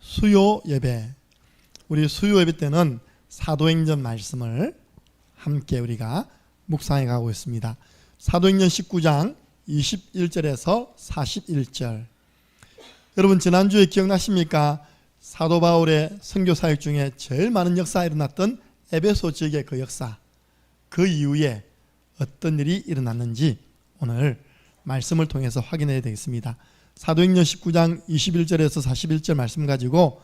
수요 예배, 우리 수요 예배 때는 사도행전 말씀을 함께 우리가 묵상해 가고 있습니다. 사도행전 19장 21절에서 41절. 여러분 지난주에 기억나십니까? 사도 바울의 선교 사역 중에 제일 많은 역사가 일어났던 에베소 지역의 그 역사, 그 이후에 어떤 일이 일어났는지 오늘 말씀을 통해서 확인해야 되겠습니다. 사도행전 19장 21절에서 41절 말씀 가지고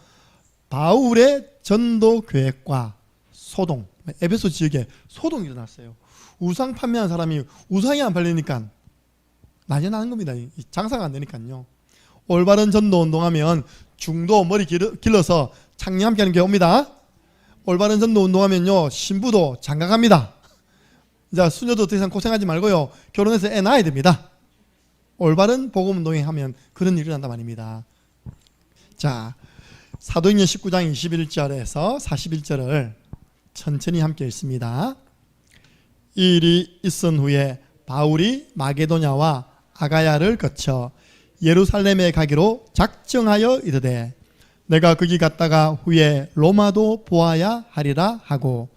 바울의 전도 계획과 소동, 에베소 지역에 소동이 일어났어요. 우상 판매한 사람이 우상이 안 팔리니까 난리 나는 겁니다. 장사가 안 되니까요. 올바른 전도 운동하면 중도 머리 길러서 창녀함께 하는 게 옵니다. 올바른 전도 운동하면요 신부도 장가갑니다. 이제 수녀도 더 이상 고생하지 말고요 결혼해서 애 낳아야 됩니다. 올바른 복음 운동에 하면 그런 일이 일어난단 말입니다. 자, 사도행전 19장 21절에서 41절을 천천히 함께 읽습니다. 이 일이 있은 후에 바울이 마게도냐와 아가야를 거쳐 예루살렘에 가기로 작정하여 이르되 내가 거기 갔다가 후에 로마도 보아야 하리라 하고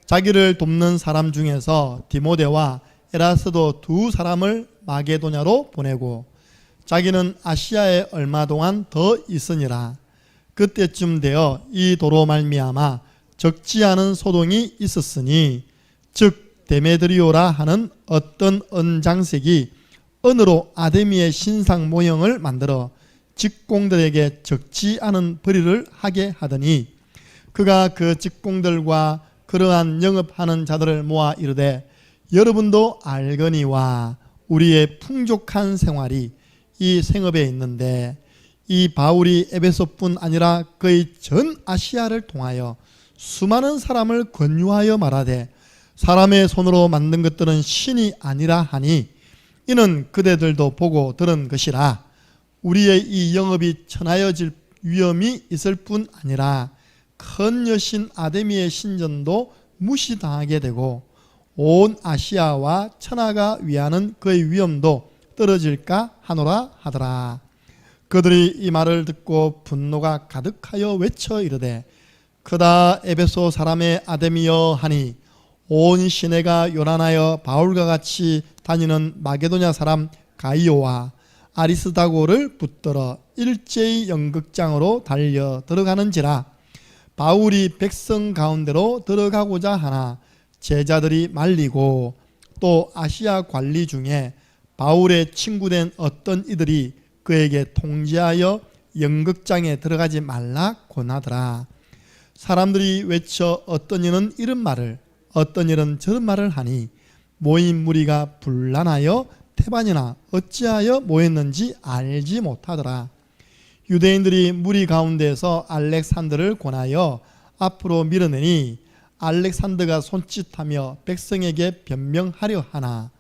자기를 돕는 사람 중에서 디모데와 에라스도 두 사람을 마게도냐로 보내고 자기는 아시아에 얼마 동안 더 있으니라. 그때쯤 되어 이 도로 말미암아 적지 않은 소동이 있었으니 즉 데메드리오라 하는 어떤 언장색이 은으로 아데미의 신상 모형을 만들어 직공들에게 적지 않은 벌이를 하게 하더니 그가 그 직공들과 그러한 영업하는 자들을 모아 이르되 여러분도 알거니와 우리의 풍족한 생활이 이 생업에 있는데 이 바울이 에베소뿐 아니라 거의 전 아시아를 통하여 수많은 사람을 권유하여 말하되 사람의 손으로 만든 것들은 신이 아니라 하니 이는 그대들도 보고 들은 것이라. 우리의 이 영업이 천하여질 위험이 있을 뿐 아니라 큰 여신 아데미의 신전도 무시당하게 되고 온 아시아와 천하가 위하는 그의 위엄도 떨어질까 하노라 하더라. 그들이 이 말을 듣고 분노가 가득하여 외쳐 이르되 그다 에베소 사람의 아데미여 하니 온 시내가 요란하여 바울과 같이 다니는 마게도냐 사람 가이오와 아리스다고를 붙들어 일제히 연극장으로 달려 들어가는지라. 바울이 백성 가운데로 들어가고자 하나 제자들이 말리고 또 아시아 관리 중에 바울의 친구된 어떤 이들이 그에게 통지하여 연극장에 들어가지 말라 권하더라. 사람들이 외쳐 어떤 이는 이런 말을 어떤 이는 저런 말을 하니 모인 무리가 분란하여 태반이나 어찌하여 모였는지 알지 못하더라. 유대인들이 무리 가운데서 알렉산더를 권하여 앞으로 밀어내니 알렉산더가 손짓하며 백성에게 변명하려 하나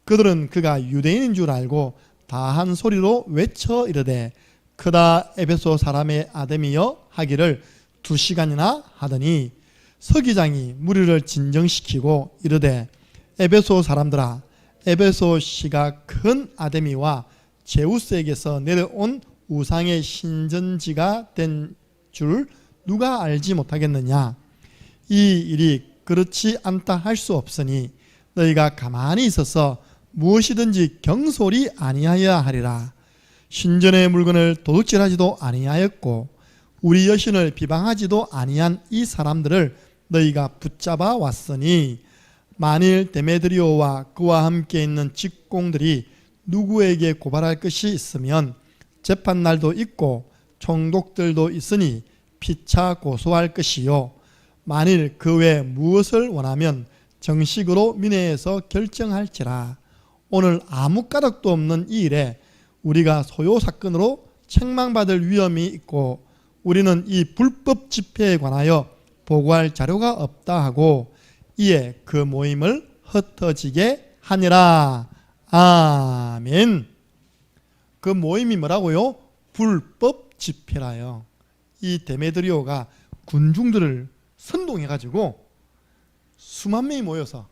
그들은 그가 유대인인 줄 알고 다한 소리로 외쳐 이르되 그다 에베소 사람의 아데미여 하기를 2시간이나 하더니 서기장이 무리를 진정시키고 이르되 에베소 사람들아 에베소 시가 큰 아데미와 제우스에게서 내려온 우상의 신전지가 된 줄 누가 알지 못하겠느냐. 이 일이 그렇지 않다 할 수 없으니 너희가 가만히 있어서 무엇이든지 경솔이 아니하여야 하리라. 신전의 물건을 도둑질하지도 아니하였고 우리 여신을 비방하지도 아니한 이 사람들을 너희가 붙잡아 왔으니 만일 데메드리오와 그와 함께 있는 직공들이 누구에게 고발할 것이 있으면 재판날도 있고 총독들도 있으니 피차 고소할 것이요 만일 그 외 무엇을 원하면 정식으로 민회에서 결정할지라. 오늘 아무 까닭도 없는 이 일에 우리가 소요 사건으로 책망받을 위험이 있고 우리는 이 불법 집회에 관하여 보고할 자료가 없다 하고 이에 그 모임을 흩어지게 하니라. 아멘. 그 모임이 뭐라고요? 불법 집회라요. 이 데메드리오가 군중들을 선동해가지고 수만 명이 모여서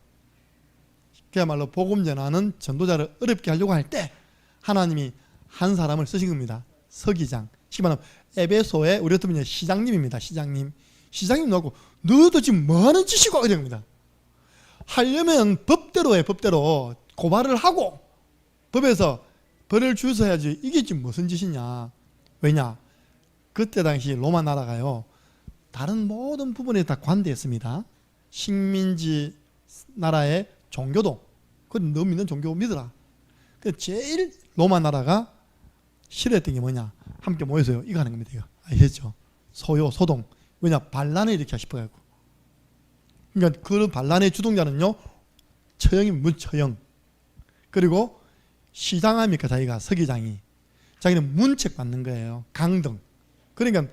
그야말로 복음 전하는 전도자를 어렵게 하려고 할 때 하나님이 한 사람을 쓰신 겁니다. 서기장, 쉽게 말하면 에베소의 우리 같으면 시장님입니다. 시장님 나오고 너도 지금 뭐하는 짓이고 이런 겁니다. 하려면 법대로 해. 법대로 고발을 하고 법에서 벌을 주셔야지. 이게 지금 무슨 짓이냐. 왜냐, 그때 당시 로마 나라가요 다른 모든 부분에 다 관대했습니다. 식민지 나라의 종교도 너 믿는 종교 믿어라. 제일 로마 나라가 싫어했던 게 뭐냐, 함께 모여서요 이거 하는 겁니다. 이거 아시겠죠? 소요 소동. 왜냐, 반란을 일으키고 싶어가지고. 그러니까 그 반란의 주동자는요 처형이면 문처형. 그리고 시장합니까? 자기가 서기장이 자기는 문책 받는 거예요. 강등. 그러니까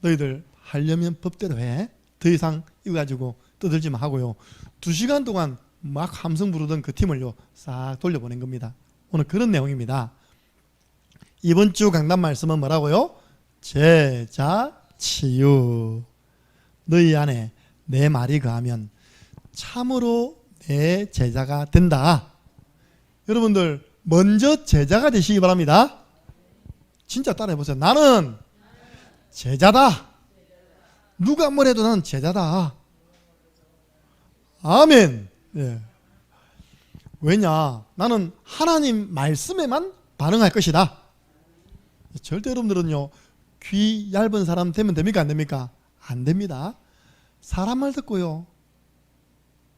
너희들 하려면 법대로 해. 더 이상 이거 가지고 떠들지만 하고요. 2시간 동안 막 함성 부르던 그 팀을요 싹 돌려보낸 겁니다. 오늘 그런 내용입니다. 이번 주 강단 말씀은 뭐라고요? 제자치유. 너희 안에 내 말이 거하면 참으로 내 제자가 된다. 여러분들 먼저 제자가 되시기 바랍니다. 진짜 따라해보세요. 나는 제자다. 누가 뭐래도 나는 제자다. 아멘. 예. 왜냐, 나는 하나님 말씀에만 반응할 것이다. 절대 여러분들은요 귀 얇은 사람 되면 됩니까? 안 됩니까? 안 됩니다. 사람 말 듣고요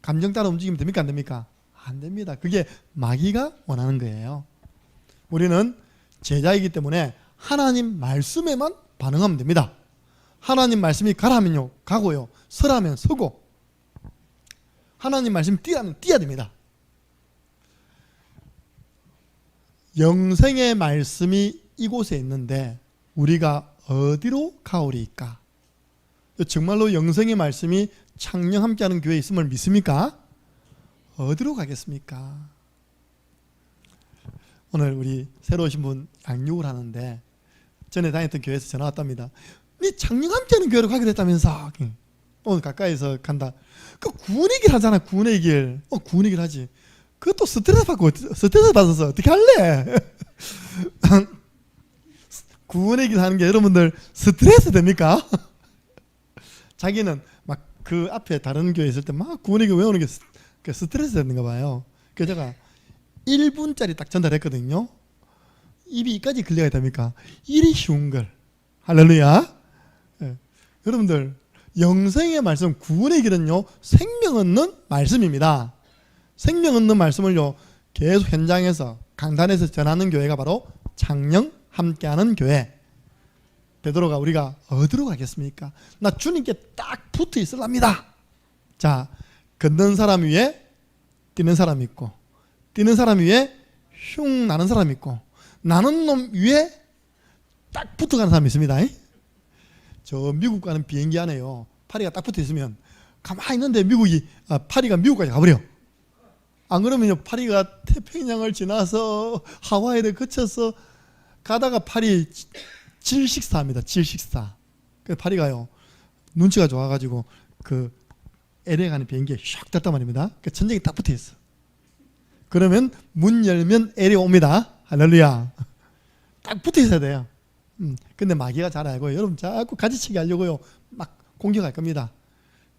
감정 따라 움직이면 됩니까? 안 됩니까? 안 됩니다. 그게 마귀가 원하는 거예요. 우리는 제자이기 때문에 하나님 말씀에만 반응하면 됩니다. 하나님 말씀이 가라면요 가고요, 서라면 서고, 하나님 말씀 뛰라면 뛰어야 됩니다. 영생의 말씀이 이곳에 있는데 우리가 어디로 가오리까? 정말로 영생의 말씀이 창녕 함께하는 교회에 있음을 믿습니까? 어디로 가겠습니까? 오늘 우리 새로 오신 분 양육을 하는데 전에 다녔던 교회에서 전화 왔답니다. 네 창녕 함께하는 교회로 가기로 했다면서. 오늘 가까이서 간다. 그 구원의 길 하잖아. 구원의 길. 구원의 길 하지. 그것도 스트레스 받아서 어떻게 할래? 구원의 길 하는 게 여러분들 스트레스 됩니까? 자기는 막 그 앞에 다른 교회 있을 때 막 구원의 길 외우는 게 스트레스 되는가 봐요. 그래서 제가 1분짜리 딱 전달했거든요. 입이 이까지 걸려야 됩니까? 이리 쉬운 걸. 할렐루야. 네. 여러분들 영생의 말씀, 구원의 길은요 생명 얻는 말씀입니다. 생명 얻는 말씀을요 계속 현장에서 강단에서 전하는 교회가 바로 창녕 함께하는 교회. 베드로가 우리가 어디로 가겠습니까? 나 주님께 딱 붙어 있으랍니다. 자, 걷는 사람 위에 뛰는 사람 있고, 뛰는 사람 위에 흉 나는 사람 있고, 나는 놈 위에 딱 붙어가는 사람이 있습니다. 저 미국 가는 비행기 안에요 파리가 딱 붙어 있으면 가만히 있는데 파리가 미국까지 가버려. 안 그러면 파리가 태평양을 지나서 하와이를 거쳐서 가다가 파리 질식사합니다. 질식사. 그 파리가요 눈치가 좋아가지고 그 LA 가는 비행기에 샥 떴단 말입니다. 그 천장이 딱 붙어 있어. 그러면 문 열면 LA 옵니다. 할렐루야. 딱 붙어 있어야 돼요. 근데 마귀가 잘 알고요. 여러분 자꾸 가지치기 하려고요 막 공격할 겁니다.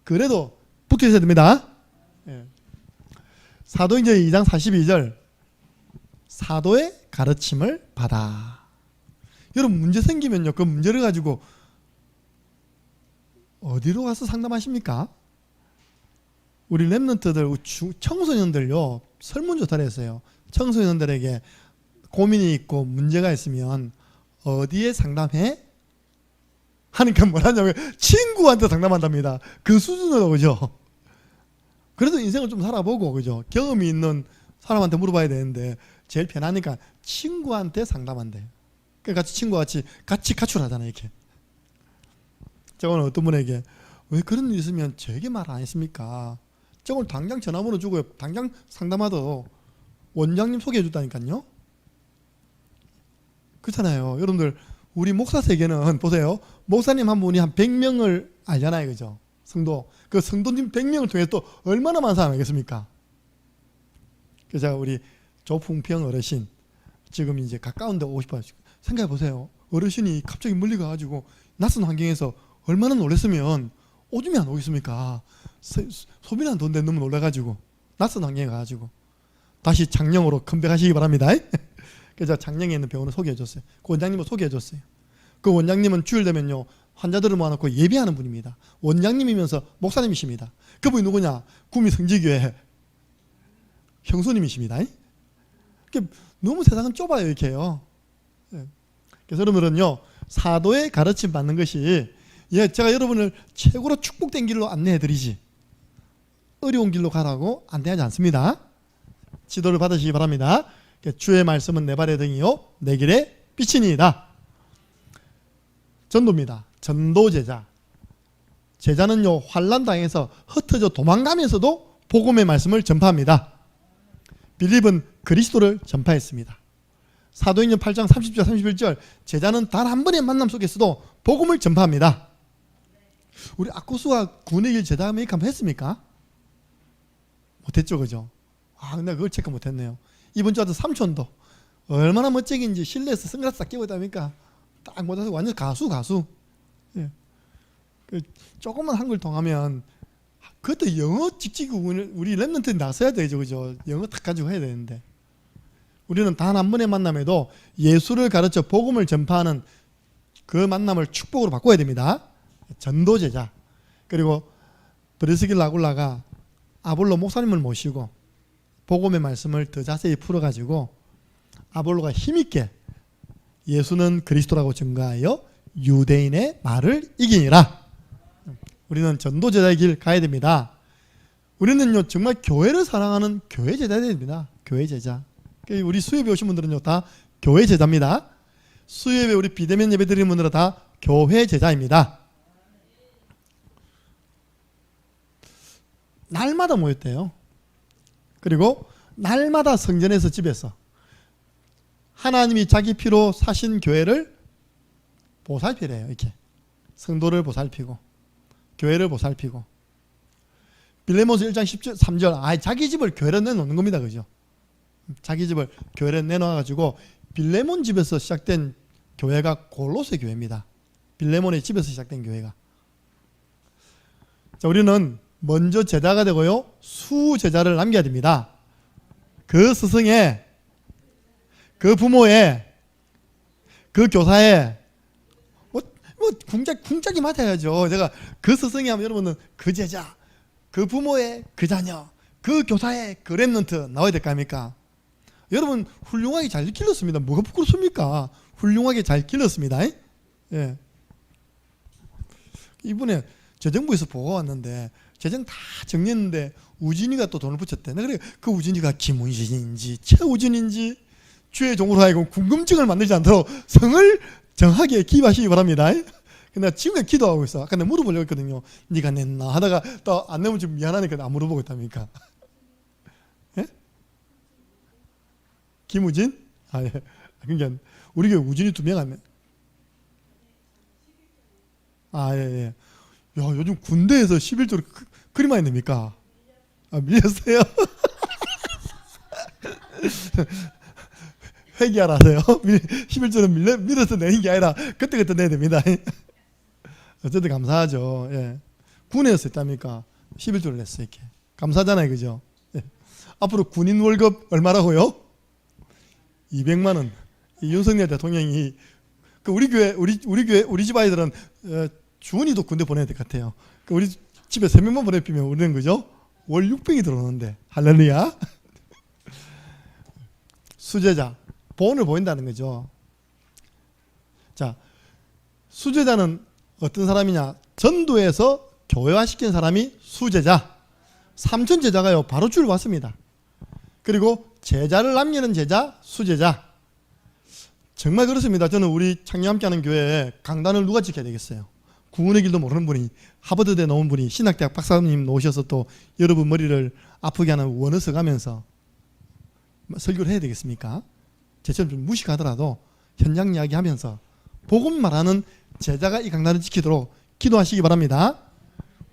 그래도 붙어 있어야 됩니다. 예. 사도행전 2장 42절 사도의 가르침을 받아. 여러분 문제 생기면요 그 문제를 가지고 어디로 가서 상담하십니까? 우리 랩런트들 청소년들요 설문조사를 했어요. 청소년들에게 고민이 있고 문제가 있으면 어디에 상담해? 하니까 뭐라냐면 친구한테 상담한답니다. 그 수준으로. 그죠? 그래도 인생을 좀 살아보고 그죠? 경험이 있는 사람한테 물어봐야 되는데 제일 편하니까 친구한테 상담한대. 그러니까 같이 친구와 같이 가출하잖아요. 이렇게. 제가 오늘 어떤 분에게 왜 그런 일 있으면 저에게 말 안 했습니까? 제가 오늘 당장 전화번호 주고요. 당장 상담하도 원장님 소개해 줬다니까요. 그렇잖아요. 여러분들 우리 목사 세계는 보세요. 목사님 한 분이 한 100명을 알잖아요. 그죠? 성도. 그 성도님 100명을 통해서 또 얼마나 많은 사람 알겠습니까? 그래서 제가 우리 조풍평 어르신 지금 이제 가까운 데 오고 싶어요. 생각해 보세요. 어르신이 갑자기 멀리 가가지고 낯선 환경에서 얼마나 놀랐으면 오줌이 안 오겠습니까? 소변 돈 낸 놈은 놀라가지고 낯선 환경에 가가지고 다시 장령으로 컴백하시기 바랍니다. 그래서 장령에 있는 병원을 소개해줬어요. 그 원장님을 소개해줬어요. 그 원장님은 주일 되면요 환자들을 모아놓고 예배하는 분입니다. 원장님이면서 목사님이십니다. 그분이 누구냐? 구미 성지교회 형수님이십니다. 너무 세상은 좁아요 이렇게요. 그래서 여러분은요 사도의 가르침 받는 것이 제가 여러분을 최고로 축복된 길로 안내해드리지 어려운 길로 가라고 안내하지 않습니다. 지도를 받으시기 바랍니다. 주의 말씀은 내 발의 등이요 내 길의 빛이니이다. 전도입니다. 전도제자. 제자는요 환난 당해서 흩어져 도망가면서도 복음의 말씀을 전파합니다. 빌립은 그리스도를 전파했습니다. 사도행전 8장 30절 31절 제자는 단 한 번의 만남 속에서도 복음을 전파합니다. 우리 아코스와 구원의 길 제자 메이크 한번 했습니까? 못했죠, 그죠? 근데 그걸 체크 못했네요. 이번 주 아들 삼촌도 얼마나 멋쟁인지 실내에서 선글라스 딱 끼고 있답니까? 딱 못해서 완전 가수. 예. 조금만 한글 통하면 그것도 영어 직접 우리 랩런트 나서야 되죠, 그죠? 영어 딱 가지고 해야 되는데 우리는 단 한 번의 만남에도 예수를 가르쳐 복음을 전파하는 그 만남을 축복으로 바꿔야 됩니다. 전도제자. 그리고 브리스길라 아굴라가 아볼로 목사님을 모시고 복음의 말씀을 더 자세히 풀어가지고 아볼로가 힘있게 예수는 그리스도라고 증거하여 유대인의 말을 이기니라. 우리는 전도제자의 길 가야 됩니다. 우리는요 정말 교회를 사랑하는 교회 제자가 됩니다. 교회 제자. 우리 수협에 오신 분들은요 다 교회 제자입니다. 수협에 우리 비대면 예배 드리는 분들은 다 교회 제자입니다. 날마다 모였대요. 그리고 날마다 성전에서 집에서 하나님이 자기 피로 사신 교회를 보살피래요. 이렇게 성도를 보살피고 교회를 보살피고 빌레몬서 1장 10절 3절 자기 집을 교회로 내놓는 겁니다. 그죠? 자기 집을 교회로 내놓아가지고 빌레몬 집에서 시작된 교회가 골로새 교회입니다. 빌레몬의 집에서 시작된 교회가. 자, 우리는 먼저 제자가 되고요 수제자를 남겨야 됩니다. 그 스승의 그 부모의 그 교사의 궁짝이 맡아야죠. 제가 그 스승이 하면 여러분은 그 제자, 그 부모의 그 자녀, 그 교사의 그 랩런트 나와야 될 거 아닙니까? 여러분 훌륭하게 잘 길렀습니다. 뭐가 부끄럽습니까? 훌륭하게 잘 길렀습니다. 예. 이번에 재정부에서 보고가 왔는데 재정 다 정리했는데 우진이가 또 돈을 붙였대. 그래 그 우진이가 김우진인지 최우진인지 주의 종으로 하여금 궁금증을 만들지 않도록 성을 정확하게 기입하시기 바랍니다. 근데 지금까지 기도하고 있어. 아까 내가 물어보려고 했거든요. 네가 냈나 하다가 또 안 내면 좀 미안하니까 안 물어보고 있답니까? 예? 김우진? 예. 그러니까 우리 교회 우진이 2명 하면 예. 야, 요즘 군대에서 11조를 그리 많이 냅니까? 밀렸어요? 회개하라 하세요. 11조는 밀어서 내는 게 아니라 그때그때 내야 됩니다. 어쨌든 감사하죠. 예. 군에서 했답니까? 11조를 냈어요. 이렇게. 감사하잖아요. 그죠? 예. 앞으로 군인 월급 얼마라고요? 200만 원. 윤석열 대통령이 우리 교회 우리 집 아이들은 주은이도 군대 보내야 될 것 같아요. 우리 집에 3명만 보내면 우리는 그죠? 월 600이 들어오는데 할렐루야. 수제자 본을 보인다는 거죠. 자, 수제자는 어떤 사람이냐? 전도에서 교회화시킨 사람이 수제자. 삼천 제자가요 바로 줄 왔습니다. 그리고 제자를 남기는 제자, 수제자. 정말 그렇습니다. 저는 우리 창녕 함께하는 교회에 강단을 누가 지켜야 되겠어요? 구원의 길도 모르는 분이 하버드대 나온 분이 신학대학 박사님 오셔서 또 여러분 머리를 아프게 하는 원어서 가면서 설교를 해야 되겠습니까? 제처럼 좀 무식하더라도 현장 이야기하면서 복음 말하는 제자가 이 강단을 지키도록 기도하시기 바랍니다.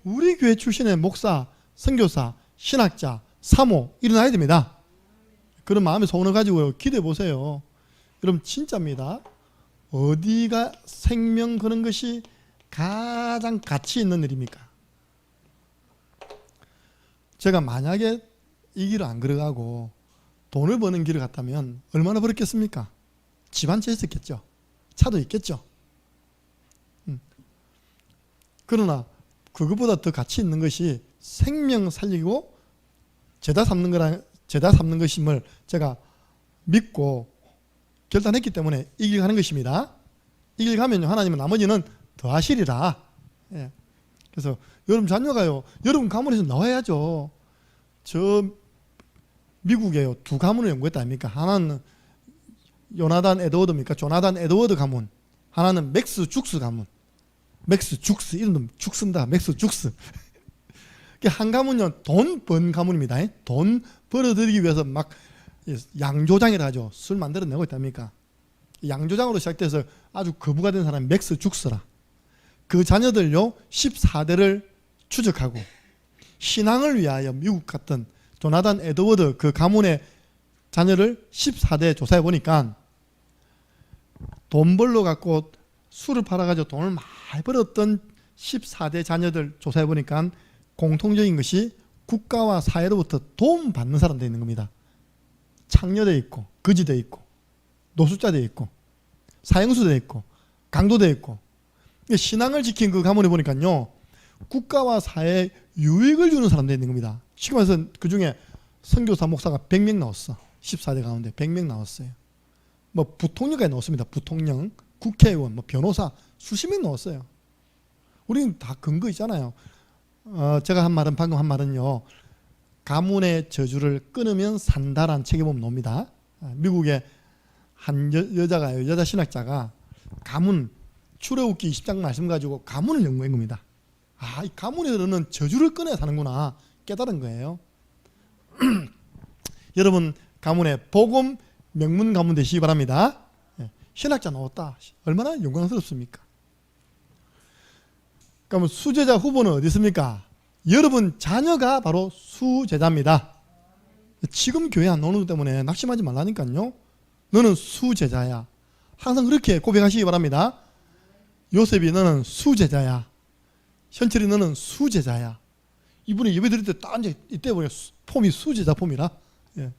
우리 교회 출신의 목사, 선교사, 신학자, 사모 일어나야 됩니다. 그런 마음의 소원을 가지고 기도해 보세요. 여러분 진짜입니다. 어디가 생명 거는 것이 가장 가치 있는 일입니까? 제가 만약에 이 길을 안 걸어가고 돈을 버는 길을 갔다면 얼마나 벌었겠습니까? 집 한 채 있었겠죠. 차도 있겠죠. 그러나 그것보다 더 가치 있는 것이 생명 살리고 죄다 삼는 것임을 제가 믿고 결단했기 때문에 이 길 가는 것입니다. 이 길 가면 하나님은 나머지는 더 하시리라. 예. 그래서 여러분 자녀가요, 여러분 가문에서 나와야죠. 저 미국에요, 두 가문을 연구했다 아닙니까? 하나는 요나단 에드워드입니까? 조나단 에드워드 가문. 하나는 맥스 죽스 가문. 맥스 죽스, 이름도 죽쓴다. 맥스 죽스. 한 가문은 돈 번 가문입니다. 돈 벌어들이기 위해서 막 양조장이라 하죠. 술 만들어내고 있답니까? 양조장으로 시작돼서 아주 거부가 된 사람이 맥스 죽스라. 그 자녀들요 14대를 추적하고 신앙을 위하여 미국 갔던 조나단 에드워드 그 가문의 자녀를 14대 조사해 보니까 돈 벌러 갖고 술을 팔아가지고 돈을 많이 벌었던 14대 자녀들 조사해 보니까 공통적인 것이 국가와 사회로부터 도움 받는 사람도 있는 겁니다. 창녀돼 있고 거지돼 있고 노숙자돼 있고 사형수돼 있고 강도돼 있고 신앙을 지킨 그 가문에 보니까요 국가와 사회에 유익을 주는 사람도 있는 겁니다. 쉽게 말해서 그 중에 선교사 목사가 100명 나왔어. 14대 가운데 100명 나왔어요. 뭐 부통령까지 나왔습니다. 부통령, 국회의원, 뭐 변호사 수십 명 나왔어요. 우리는 다 근거 있잖아요. 제가 방금 한 말은요, 가문의 저주를 끊으면 산다라는 책에 보면 나옵니다. 미국의 한 여자 신학자가 가문, 출애굽기 20장 말씀 가지고 가문을 연구한 겁니다. 이 가문에 흐르는 저주를 끊어야 사는구나 깨달은 거예요. 여러분 가문의 복음 명문 가문 되시기 바랍니다. 신학자 나왔다. 얼마나 영광스럽습니까? 그러면 수제자 후보는 어디 있습니까? 여러분 자녀가 바로 수제자입니다. 지금 교회 안 오는 것 때문에 낙심하지 말라니까요. 너는 수제자야. 항상 그렇게 고백하시기 바랍니다. 요셉이 너는 수제자야. 현철이 너는 수제자야. 이분이 예배 드릴 때 딱 앉아 이때 보니 폼이 수제자 폼이라. 예.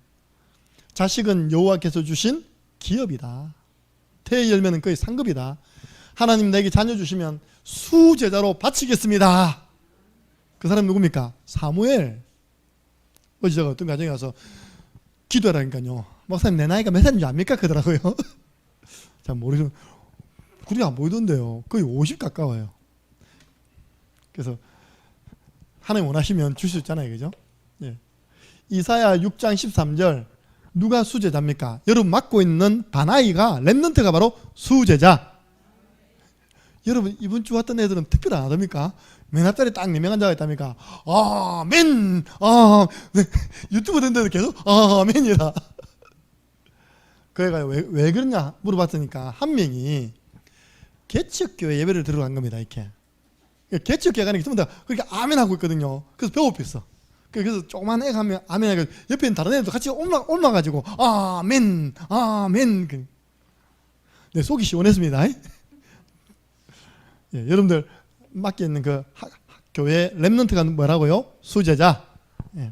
자식은 여호와께서 주신 기업이다. 태의 열매는 거의 상급이다. 하나님 내게 자녀 주시면 수제자로 바치겠습니다. 그 사람 누굽니까? 사무엘. 어제 제가 어떤 가정에 가서 기도하라니까요. 목사님 내 나이가 몇 살인지 압니까? 그러더라고요. 잘 모르시면 그리 안 보이던데요. 거의 50 가까워요. 그래서 하나님 원하시면 줄 수 있잖아요. 그죠? 예. 이사야 6장 13절 누가 수제자입니까? 여러분 맡고 있는 바나이가 렘넌트가 바로 수제자. 여러분 이번 주 왔던 애들은 특별 안 하답니까? 맨 앞자리 딱 4명 앉아있답니까? 아멘. 네. 유튜브 된데도 계속 아멘이다. 그 애가 왜 그러냐 물어봤으니까 한 명이 개척교회 예배를 들어간 겁니다. 이렇게 개척교회 가는 게 전부 다 그렇게 아멘 하고 있거든요. 그래서 배고팠어. 그래서 조그만 애가 하면 아멘 하고 옆에 있는 다른 애들도 같이 올라가지고 아멘 아멘. 내 속이 시원했습니다. 예, 여러분들 맡겨 있는 그 교회 렘넌트가 뭐라고요? 수제자. 예.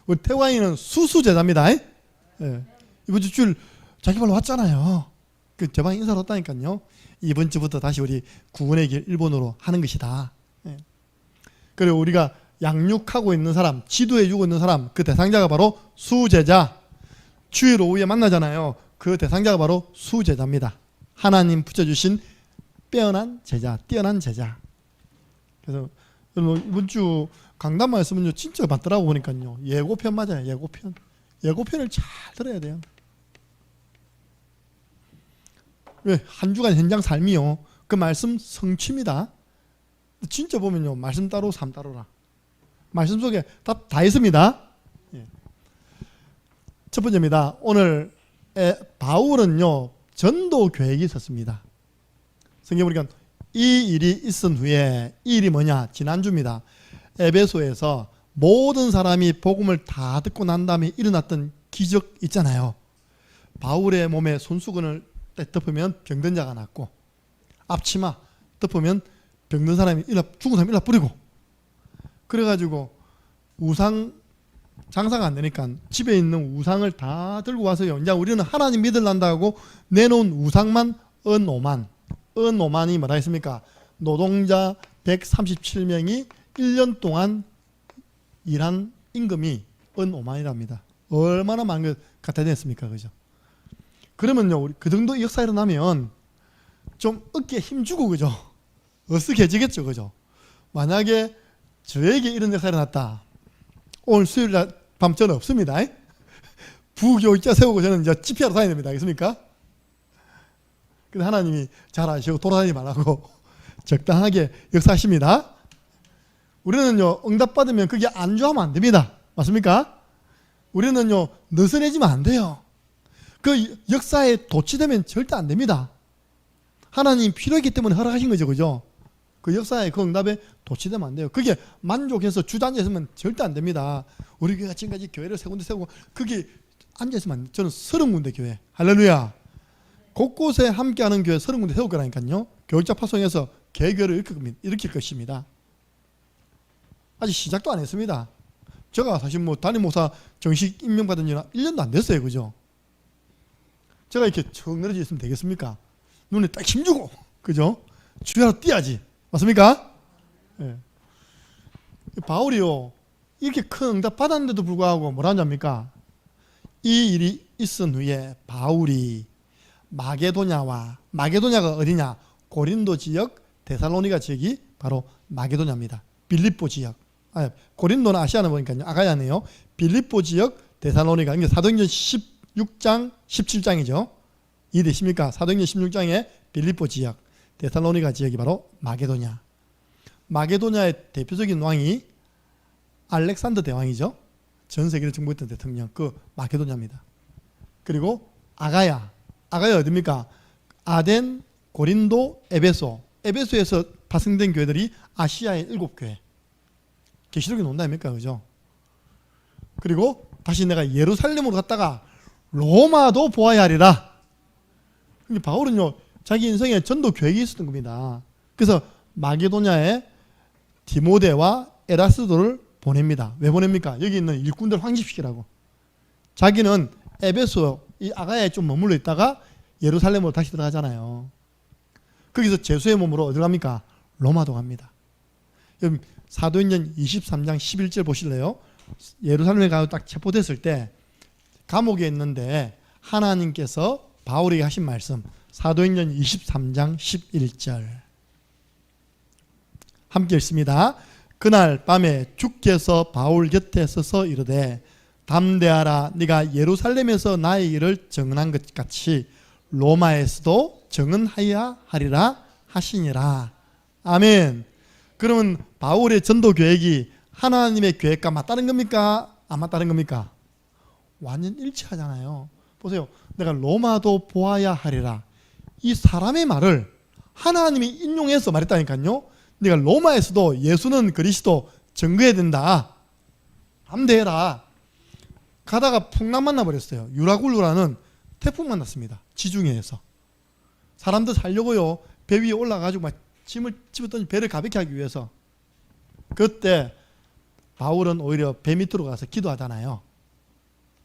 우리 태광이는 수수제자입니다. 예. 이번 주 자기 발로 왔잖아요. 그 제 방에 인사를 왔다니까요. 이번 주부터 다시 우리 구원의 길 일본어로 하는 것이다. 예. 그리고 우리가 양육하고 있는 사람, 지도해주고 있는 사람, 그 대상자가 바로 수제자. 주일 오후에 만나잖아요. 그 대상자가 바로 수제자입니다. 하나님 붙여주신 빼어난 제자, 뛰어난 제자. 그래서 여러분 이번 주 강단 말씀은요 진짜 맞더라고 보니까요. 예고편 맞아요. 예고편. 예고편을 잘 들어야 돼요. 왜? 한 주간 현장 삶이요. 그 말씀 성취입니다. 진짜 보면요. 말씀 따로 삶 따로라. 말씀 속에 답 다 있습니다. 예. 첫 번째입니다. 오늘 바울은요. 전도 계획이 있었습니다. 성경 보니까 이 일이 있은 후에 이 일이 뭐냐? 지난주입니다. 에베소에서 모든 사람이 복음을 다 듣고 난 다음에 일어났던 기적 있잖아요. 바울의 몸에 손수건을 딱 덮으면 병든 자가 낫고, 앞치마 덮으면 병든 사람이 죽은 사람이 일러 뿌리고, 그래가지고 우상 장사가 안 되니까 집에 있는 우상을 다 들고 와서요. 이제 우리는 하나님 믿으란다고 내놓은 우상만 은오만이 뭐라 했습니까? 노동자 137명이 1년 동안 일한 임금이 은오만이랍니다. 얼마나 많은 걸 갖다 냈습니까? 그죠? 그러면요, 우리 그 정도 역사 일어나면 좀 어깨에 힘주고, 그죠? 어쓱해지겠죠, 그죠? 만약에 저에게 이런 역사 일어났다. 오늘 수요일 밤 저는 없습니다. 부교육자 세우고 저는 이제 집회하러 다녀야 됩니다. 알겠습니까? 근데 하나님이 잘 아시고 돌아다니지 말라고 적당하게 역사하십니다. 우리는요, 응답받으면 그게 안주하면 안 됩니다. 맞습니까? 우리는요, 느슨해지면 안 돼요. 그 역사에 도취되면 절대 안 됩니다. 하나님 필요했기 때문에 허락하신 거죠. 그죠? 그 역사에 그 응답에 도취되면 안 돼요. 그게 만족해서 주저앉아있으면 절대 안 됩니다. 우리 교회가 지금까지 교회를 세 군데 세우고 거기 앉아있으면 안 돼요. 저는 30군데 교회, 할렐루야, 곳곳에 함께하는 교회 30군데 세울 거라니까요. 교육자 파송해서 개교를 일으킬 것입니다. 아직 시작도 안 했습니다. 제가 사실 뭐 담임 목사 정식 임명받은 지는 1년도 안 됐어요. 그죠? 제가 이렇게 척 늘어져 있으면 되겠습니까? 눈에 딱 힘주고, 그죠? 주야로 뛰어야지. 맞습니까? 예. 바울이요, 이렇게 큰 응답 받았는데도 불구하고 뭐라 하냐입니까? 이 일이 있은 후에 바울이 마게도냐가 어디냐? 고린도 지역, 데살로니가 지역이 바로 마게도냐입니다. 빌립보 지역. 고린도는 아시아는 보니까요, 아가야네요. 빌립보 지역, 데살로니가. 이게 사도행전 16장, 17장이죠. 이해되십니까? 사도행전 16장에 빌립보 지역, 데살로니가 지역이 바로 마게도냐. 마게도냐의 대표적인 왕이 알렉산더 대왕이죠. 전 세계를 정복했던 대통령, 그 마게도냐입니다. 그리고 아가야 어디입니까? 아덴, 고린도, 에베소. 에베소에서 파생된 교회들이 아시아의 7교회. 계시록에 논다입니까? 그죠? 그리고 다시 내가 예루살렘으로 갔다가 로마도 보아야 하리라. 바울은요, 자기 인생에 전도 계획이 있었던 겁니다. 그래서 마게도냐에 디모데와 에라스도를 보냅니다. 왜 보냅니까? 여기 있는 일꾼들 확립시키라고. 자기는 에베소, 이 아가야에 좀 머물러 있다가 예루살렘으로 다시 들어가잖아요. 거기서 제수의 몸으로 어디 갑니까? 로마도 갑니다. 여러분, 사도행전 23장 11절 보실래요? 예루살렘에 가서 딱 체포됐을 때 감옥에 있는데 하나님께서 바울에게 하신 말씀, 사도행전 23장 11절 함께 읽습니다. 그날 밤에 주께서 바울 곁에 서서 이르되 담대하라, 네가 예루살렘에서 나의 일을 증언한 것 같이 로마에서도 증언하여야 하리라 하시니라. 아멘. 그러면 바울의 전도 계획이 하나님의 계획과 맞다는 겁니까? 안 맞다는 겁니까? 완전 일치하잖아요. 보세요. 내가 로마도 보아야 하리라. 이 사람의 말을 하나님이 인용해서 말했다니까요. 네가 로마에서도 예수는 그리스도 증거해야 된다. 담대해라. 가다가 풍랑 만나버렸어요. 유라굴루라는 태풍 만났습니다. 지중해에서. 사람들 살려고요, 배 위에 올라가지고 막 짐을 집었더니 배를 가볍게 하기 위해서. 그때 바울은 오히려 배 밑으로 가서 기도하잖아요.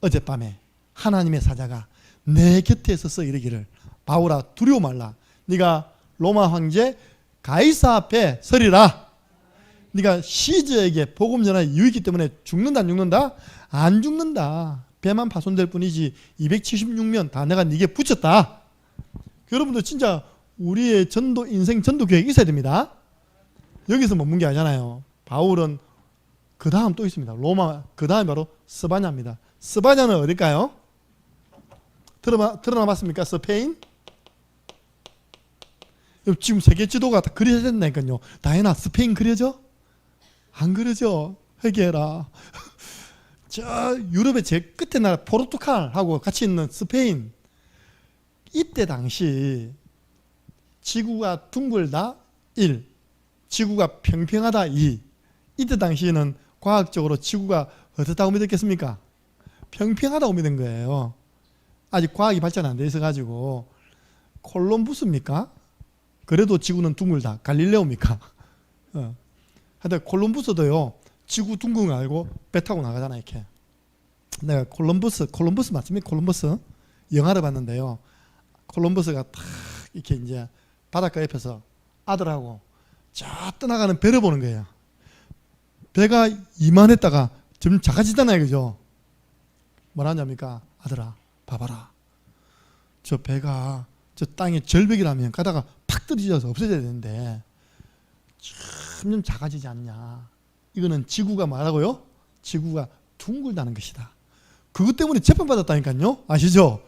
어젯밤에 하나님의 사자가 내 곁에 서서 이르기를, 바울아 두려워 말라. 네가 로마 황제 가이사 앞에 서리라. 네가 시저에게 복음 전할 이유 있기 때문에 죽는다 안 죽는다? 안 죽는다. 배만 파손될 뿐이지 276면 다 내가 네게 붙였다. 여러분들 진짜 우리의 전도 인생 전도 계획이 있어야 됩니다. 여기서 머문 게 아니잖아요. 바울은 그 다음 또 있습니다. 로마, 그 다음이 바로 스바냐입니다. 스바냐는 어딜까요? 드러나 봤습니까? 스페인? 지금 세계 지도가 다 그려져 된다니까요. 다혜나, 스페인 그려져? 안 그려져. 회개해라. 저 유럽의 제일 끝에 나라 포르투갈하고 같이 있는 스페인. 이때 당시 지구가 둥글다 1, 지구가 평평하다 2. 이때 당시에는 과학적으로 지구가 어떻다고 믿었겠습니까? 평평하다고 믿은 거예요. 아직 과학이 발전 안 돼 있어가지고 콜럼부스입니까? 그래도 지구는 둥글다. 갈릴레오입니까? 하여튼 콜럼부스도요, 지구 둥근 거 알고 배 타고 나가잖아, 이렇게. 내가 콜럼버스 맞습니까? 콜럼버스 영화를 봤는데요. 콜럼버스가 탁 이렇게 이제 바닷가 옆에서 아들하고 저 떠나가는 배를 보는 거예요. 배가 이만했다가 좀 작아지잖아요, 그죠? 뭐라 하냐니까, 아들아, 봐봐라. 저 배가 저 땅에 절벽이라면 가다가 팍 떨어져서 없어져야 되는데 점점 작아지지 않냐. 이거는 지구가 말하고요, 지구가 둥글다는 것이다. 그것 때문에 재판받았다니까요. 아시죠?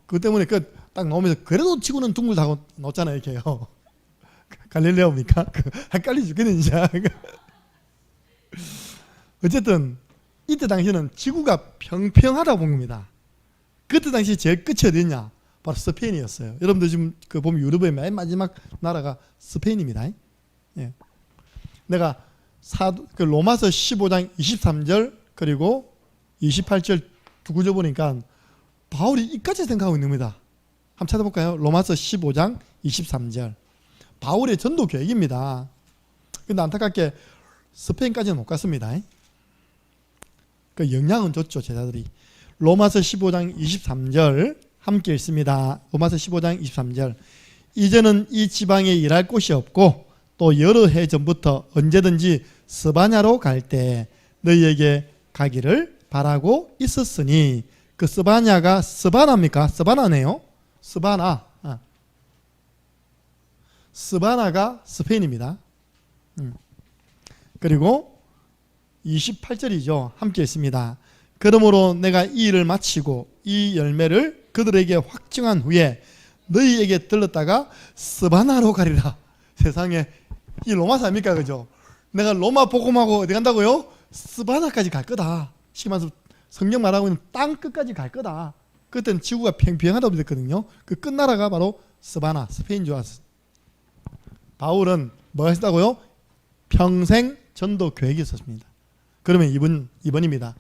그것 때문에 딱 나오면서 그래도 지구는 둥글다고 넣었잖아요, 이렇게요. 갈릴레오입니까? 헷갈리 죽겠네 진짜. 어쨌든 이때 당시는 지구가 평평하다고 본 겁니다. 그때 당시 제일 끝이 어디였냐? 바로 스페인이었어요. 여러분들 지금 보면 유럽의 맨 마지막 나라가 스페인입니다. 예. 내가 로마서 15장 23절 그리고 28절 두 구절 보니까 바울이 이까지 생각하고 있는 겁니다. 한번 찾아볼까요? 로마서 15장 23절. 바울의 전도 계획입니다. 근데 안타깝게 스페인까지는 못 갔습니다. 그 영향은 줬죠, 제자들이. 로마서 15장 23절 함께 읽습니다. 로마서 15장 23절. 이제는 이 지방에 일할 곳이 없고 또 여러 해 전부터 언제든지 스바냐로 갈 때 너희에게 가기를 바라고 있었으니, 그 스바냐가 스바나입니까? 스바나네요. 스바나가 스페인입니다. 그리고 28절이죠. 함께 있습니다. 그러므로 내가 이 일을 마치고 이 열매를 그들에게 확증한 후에 너희에게 들렀다가 스바나로 가리라. 세상에, 이 로마서 아닙니까? 그죠? 내가 로마 복음하고 어디 간다고요? 스바나까지 갈 거다. 심해서 성경 말하고 있는 땅 끝까지 갈 거다. 그때는 지구가 평평하다고 그랬거든요. 그 끝나라가 바로 스바나, 스페인 좋았어. 바울은 뭐 했다고요? 평생 전도 계획이 있었습니다. 그러면 2번입니다.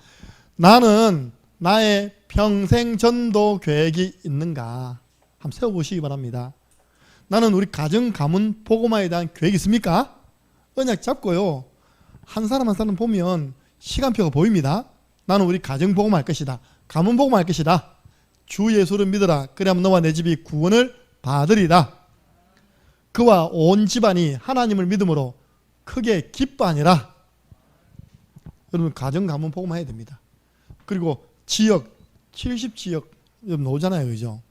나는 나의 평생 전도 계획이 있는가? 한번 세워보시기 바랍니다. 나는 우리 가정, 가문, 복음화에 대한 계획이 있습니까? 언약 잡고요, 한 사람 한 사람 보면 시간표가 보입니다. 나는 우리 가정 복음할 것이다. 가문 복음할 것이다. 주 예수를 믿어라. 그래야만 너와 내 집이 구원을 받으리라. 그와 온 집안이 하나님을 믿음으로 크게 기뻐하니라. 여러분, 가정, 가문 복음해야 됩니다. 그리고 지역, 70지역 여러분 나오잖아요, 그죠?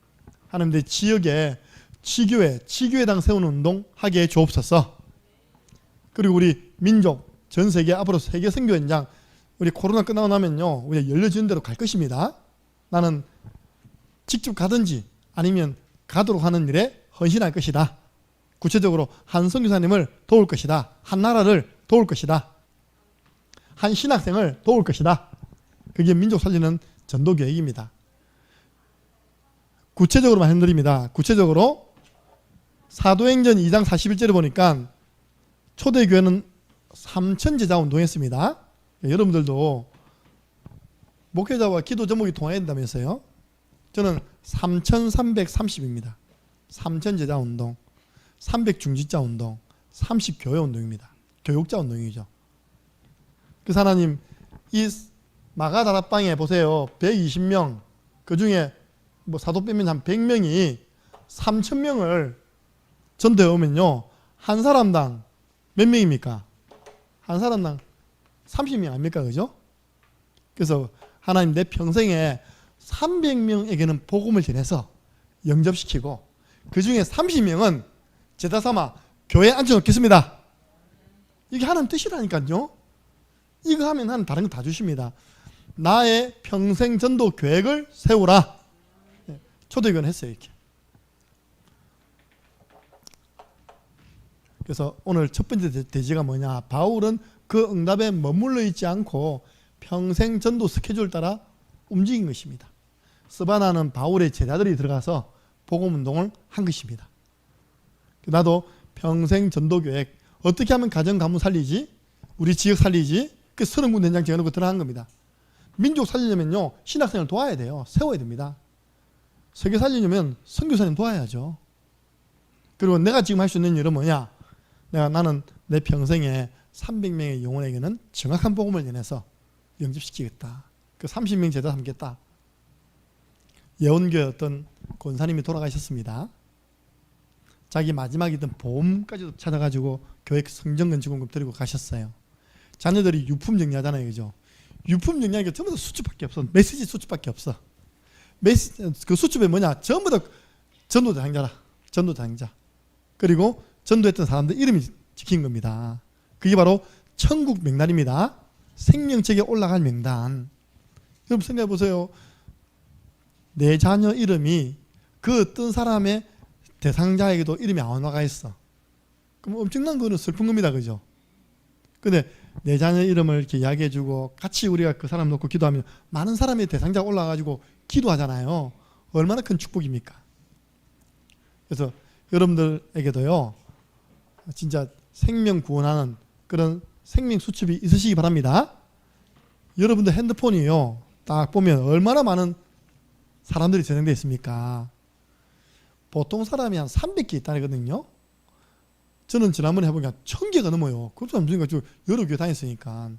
하나님 내 지역에 지교회당 세우는 운동 하게 해 주옵소서. 그리고 우리 민족, 전 세계, 앞으로 세계 선교 현장, 우리 코로나 끝나고 나면요, 우리 열려지는 대로 갈 것입니다. 나는 직접 가든지 아니면 가도록 하는 일에 헌신할 것이다. 구체적으로 한 선교사님을 도울 것이다. 한 나라를 도울 것이다. 한 신학생을 도울 것이다. 그게 민족 살리는 전도 계획입니다. 구체적으로 말씀드립니다. 구체적으로 사도행전 2장 41절에 보니까 초대교회는 3천 제자 운동했습니다. 여러분들도 목회자와 기도 제목이 통해야 된다면서요. 저는 3,330입니다. 3천 제자 운동, 300 중직자 운동, 30 교회 운동입니다. 교육자 운동이죠. 그래서 하나님, 이 마가다락방에 보세요. 120명, 그 중에 뭐 사도 빼면 한 100명이 3,000명을 전도해 오면요, 한 사람당 몇 명입니까? 한 사람당 30명 아닙니까? 그죠? 그래서 하나님, 내 평생에 300명에게는 복음을 전해서 영접시키고 그 중에 30명은 제자 삼아 교회에 앉혀놓겠습니다. 이게 하나님 뜻이라니까요. 이거 하면 하나님 다른 거 다 주십니다. 나의 평생 전도 계획을 세우라. 초대교회는 했어요, 이렇게. 그래서 오늘 첫 번째 대지가 뭐냐? 바울은 그 응답에 머물러 있지 않고 평생 전도 스케줄 따라 움직인 것입니다. 스바나는 바울의 제자들이 들어가서 복음 운동을 한 것입니다. 나도 평생 전도 계획, 어떻게 하면 가정 가문 살리지? 우리 지역 살리지? 그 30군데 현장 정해놓고 들어간 겁니다. 민족 살리려면요, 신학생을 도와야 돼요. 세워야 됩니다. 세계 살리려면 선교사님 도와야죠. 그리고 내가 지금 할 수 있는 일은 뭐냐? 나는 내 평생에 300명의 영혼에게는 정확한 복음을 전해서 영접시키겠다. 그 30명 제자 삼겠다. 예원교회 어떤 권사님이 돌아가셨습니다. 자기 마지막이던 보험까지도 찾아가지고 교회 성전건축원금 드리고 가셨어요. 자녀들이 유품 정리하잖아요, 그죠? 유품 정리하니까 전부 다 수첩밖에 없어. 메시지 수첩밖에 없어. 그 수첩에 뭐냐? 전부 다 전도대상자라. 전도대상자. 그리고 전도했던 사람들 이름이 찍힌 겁니다. 그게 바로 천국 명단입니다. 생명책에 올라갈 명단. 여러분 생각해 보세요. 내 자녀 이름이 그 어떤 사람의 대상자에게도 이름이 안 올라가 있어. 그럼 엄청난 거는 슬픈 겁니다, 그죠? 근데 내 자녀 이름을 이렇게 이야기해주고 같이 우리가 그 사람 놓고 기도하면 많은 사람의 대상자가 올라가가지고 기도하잖아요. 얼마나 큰 축복입니까? 그래서 여러분들에게도요, 진짜 생명 구원하는 그런 생명 수첩이 있으시기 바랍니다. 여러분들 핸드폰이요, 딱 보면 얼마나 많은 사람들이 저장되어 있습니까? 보통 사람이 한 300개 있다거든요. 저는 지난번에 해보니까 1000개가 넘어요. 그것도 안 되니까 여러 교회 다녔으니까.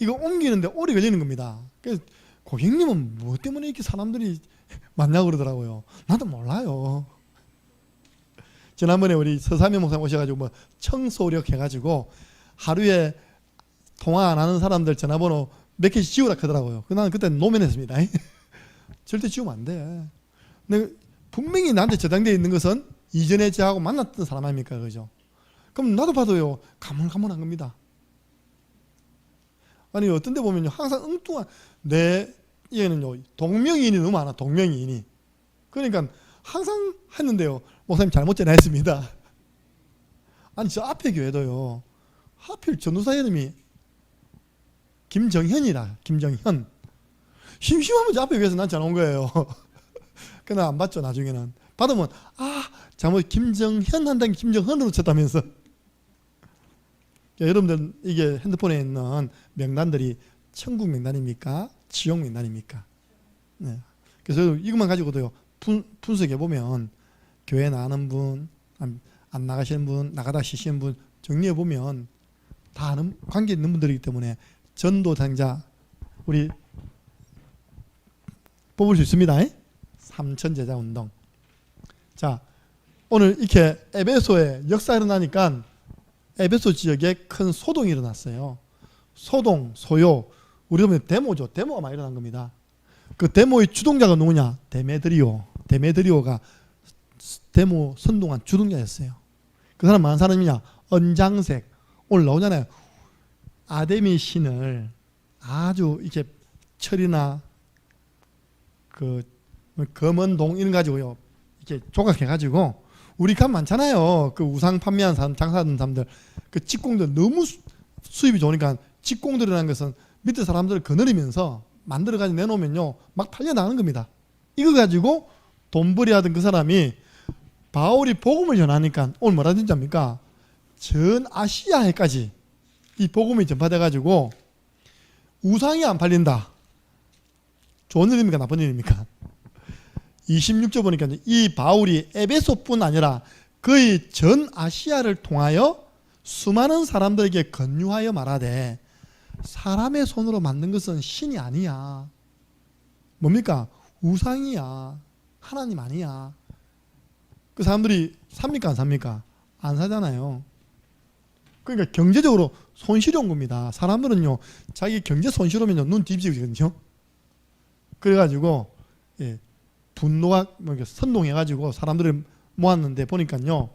이거 옮기는데 오래 걸리는 겁니다. 그래서 고객님은 뭐 때문에 이렇게 사람들이 많냐고 그러더라고요. 나도 몰라요. 지난번에 우리 서사면 목사님 오셔가지고 뭐 청소력 해가지고 하루에 통화 안 하는 사람들 전화번호 몇 개씩 지우라 하더라고요. 나는 그때 노면했습니다. 절대 지우면 안 돼. 근데 분명히 나한테 저장되어 있는 것은 이전에 저하고 만났던 사람 아닙니까? 그죠? 그럼 나도 봐도요, 가물가물한 겁니다. 아니, 어떤 데 보면요, 항상 엉뚱한, 얘는요, 동명이인이 너무 많아, 동명이인이. 그러니까 항상 했는데요, 목사님 잘못 전화했습니다. 아니, 저 앞에 교회도요, 하필 전도사 이름이 김정현이라, 김정현. 심심하면 저 앞에 교회에서 난 전화 온 거예요. 그나 안 받죠, 나중에는. 받으면, 잘못 김정현 한다는 김정현으로 쳤다면서. 여러분들, 이게 핸드폰에 있는 명단들이 천국 명단입니까? 지옥 명단입니까? 네. 그래서 이것만 가지고도요, 분석해 보면, 교회 나가는 분, 안 나가시는 분, 나가다 쉬시는 분, 정리해 보면, 다 아는 관계 있는 분들이기 때문에, 전도당자, 우리, 뽑을 수 있습니다. 3000제자 운동. 자, 오늘 이렇게 에베소에 역사 일어나니까 에베소 지역에 큰 소동이 일어났어요. 소동, 소요. 우리 보면 데모죠. 데모가 많이 일어난 겁니다. 그 데모의 주동자가 누구냐? 데메드리오. 데메드리오가 데모 선동한 주동자였어요. 그 사람 많은 사람이냐? 언장색. 오늘 나오잖아요. 아데미 신을 아주 이렇게 철이나 그 검은 동 이런 가지고요, 이렇게 조각해가지고 우리 값 많잖아요. 그 우상 판매한 사람, 장사하는 사람들, 그 직공들 너무 수입이 좋으니까 직공들이라는 것은 밑에 사람들을 거느리면서 만들어가지고 내놓으면요, 막 팔려나가는 겁니다. 이거 가지고 돈벌이 하던 그 사람이 바울이 복음을 전하니까 오늘 뭐라 든지 압니까? 전 아시아에까지 이 복음이 전파돼가지고 우상이 안 팔린다. 좋은 일입니까? 나쁜 일입니까? 26절 보니까 이 바울이 에베소뿐 아니라 거의 전 아시아를 통하여 수많은 사람들에게 권유하여 말하되 사람의 손으로 만든 것은 신이 아니야. 뭡니까? 우상이야. 하나님 아니야. 그 사람들이 삽니까? 안 삽니까? 안 사잖아요. 그러니까 경제적으로 손실이 온 겁니다. 사람들은요, 자기 경제 손실 오면요, 눈 뒤집거든요. 그래가지고, 분노가 선동해가지고 사람들을 모았는데 보니까요,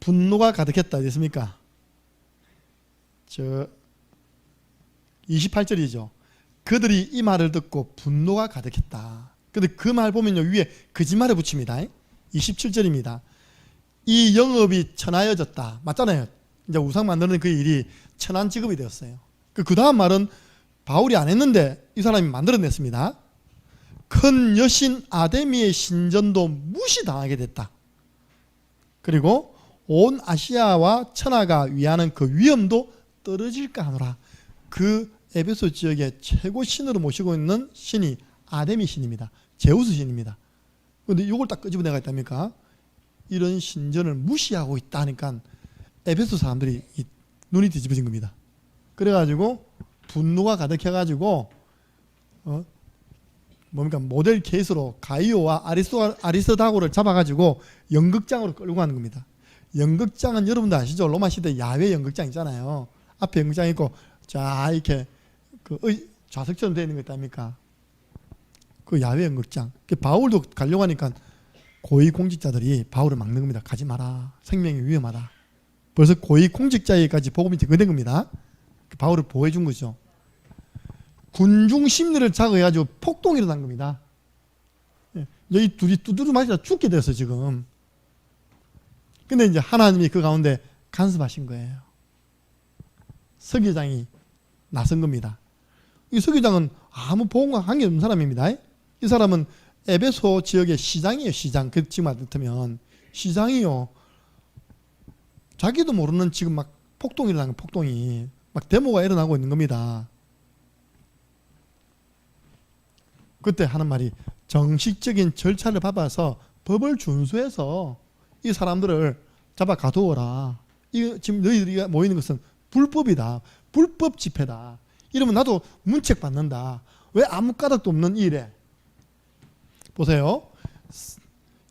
분노가 가득했다. 됐습니까? 28절이죠. 그들이 이 말을 듣고 분노가 가득했다. 근데 그 말 보면요, 위에 거짓말을 붙입니다. 27절입니다. 이 영업이 천하여졌다. 맞잖아요. 이제 우상 만드는 그 일이 천한 직업이 되었어요. 그 다음 말은 바울이 안 했는데 이 사람이 만들어냈습니다. 큰 여신 아데미의 신전도 무시당하게 됐다. 그리고 온 아시아와 천하가 위하는 그 위엄도 떨어질까 하노라. 그 에베소 지역의 최고 신으로 모시고 있는 신이 아데미 신입니다. 제우스 신입니다. 그런데 이걸 딱 끄집어내가 있답니까? 이런 신전을 무시하고 있다 하니까 에베소 사람들이 눈이 뒤집어진 겁니다. 그래가지고 분노가 가득해가지고 뭡니까 모델 케이스로 가이오와 아리스다고를 잡아가지고 연극장으로 끌고 가는 겁니다. 연극장은 여러분들 아시죠? 로마 시대 야외 연극장 있잖아요. 앞에 연극장 있고 자 이렇게 그 좌석처럼 되어 있는 거 있답니까? 그 야외 연극장. 바울도 가려고 하니까 고위공직자들이 바울을 막는 겁니다. 가지 마라. 생명이 위험하다. 벌써 고위공직자에게까지 복음이 전개된 겁니다. 바울을 보호해 준 거죠. 군중 심리를 자극해가지고 폭동이 일어난 겁니다. 여기 둘이 두드려 맞으다 죽게 됐어 지금. 근데 이제 하나님이 그 가운데 간섭하신 거예요. 서기장이 나선 겁니다. 이 서기장은 아무 복음과 관계없는 사람입니다. 이 사람은 에베소 지역의 시장이에요. 시장. 그 지금 같으면 시장이요. 자기도 모르는 지금 막 폭동이 일어나는 폭동이 막 데모가 일어나고 있는 겁니다. 그때 하는 말이 정식적인 절차를 밟아서 법을 준수해서 이 사람들을 잡아 가두어라. 지금 너희들이 모이는 것은 불법이다. 불법 집회다. 이러면 나도 문책 받는다. 왜 아무 까닭도 없는 일에. 보세요.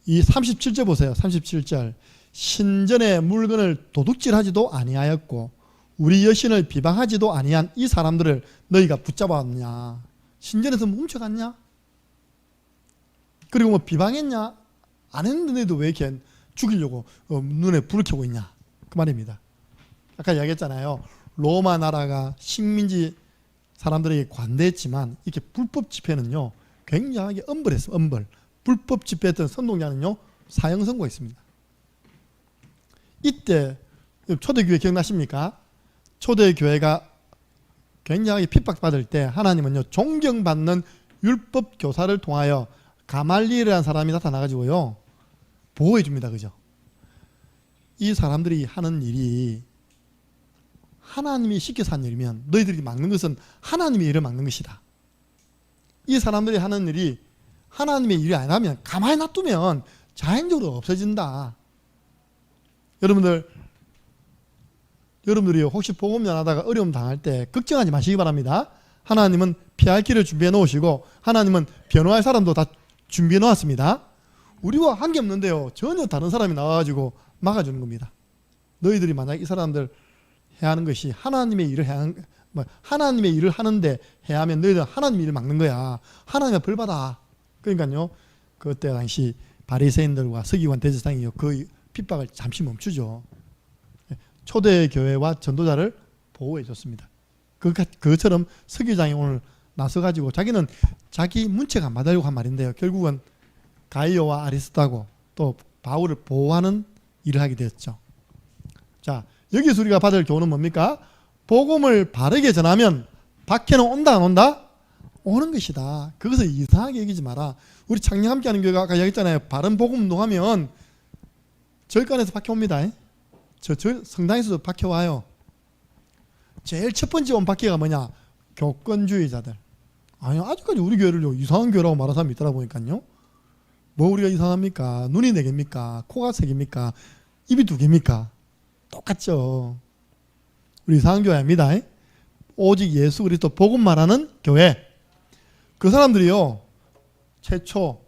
이 37절 보세요. 37절. 신전의 물건을 도둑질하지도 아니하였고 우리 여신을 비방하지도 아니한 이 사람들을 너희가 붙잡았느냐. 신전에서 훔쳐갔냐? 그리고 뭐 비방했냐? 안 했는데 너희도 왜 이렇게 죽이려고 눈에 불을 켜고 있냐? 그 말입니다. 아까 이야기했잖아요. 로마 나라가 식민지 사람들에게 관대했지만 이렇게 불법 집회는요 굉장하게 엄벌했어요. 엄벌. 불법 집회했던 선동자는요 사형 선고했습니다. 이때 초대교회 기억나십니까? 초대교회가 굉장히 핍박받을 때 하나님은요 존경받는 율법 교사를 통하여 가말리엘이라는 사람이 나타나가지고요 보호해 줍니다. 그죠? 이 사람들이 하는 일이 하나님이 시켜서 하는 일이면 너희들이 막는 것은 하나님의 일을 막는 것이다. 이 사람들이 하는 일이 하나님의 일이 아니라면 가만히 놔두면 자연적으로 없어진다. 여러분들이 혹시 복음 전하다가 어려움 당할 때 걱정하지 마시기 바랍니다. 하나님은 피할 길을 준비해 놓으시고 하나님은 변호할 사람도 다 준비해 놓았습니다. 우리와 관계없는데요 전혀 다른 사람이 나와가지고 막아주는 겁니다. 너희들이 만약 이 사람들 해야 하는 것이 하나님의 일을 하나님의 일을 하는데 해야 하면 너희들은 하나님의 일을 막는 거야. 하나님의 벌 받아. 그러니까요 그때 당시 바리새인들과 서기관 대제사장이 그 핍박을 잠시 멈추죠. 초대교회와 전도자를 보호해 줬습니다. 그것처럼 서기장이 오늘 나서가지고 자기는 자기 문책 안 받으려고 한 말인데요. 결국은 가이오와 아리스다고 또 바울을 보호하는 일을 하게 되었죠. 자, 여기서 우리가 받을 교훈은 뭡니까? 복음을 바르게 전하면 박해는 온다 안 온다? 오는 것이다. 그것을 이상하게 여기지 마라. 우리 창녕 함께하는 교회가 아까 얘기했잖아요. 바른 복음 운동하면 절간에서 박해 옵니다. 저 성당에서도 박해 와요. 제일 첫 번째 온 박해가 뭐냐? 교권주의자들. 아니 아직까지 우리 교회를 이상한 교회라고 말하는 사람이 있더라 보니까요. 뭐 우리가 이상합니까? 눈이 4개입니까? 코가 3개입니까? 입이 2개입니까? 똑같죠. 우리 이상한 교회 아닙니다. 오직 예수 그리스도 복음 말하는 교회. 그 사람들이요 최초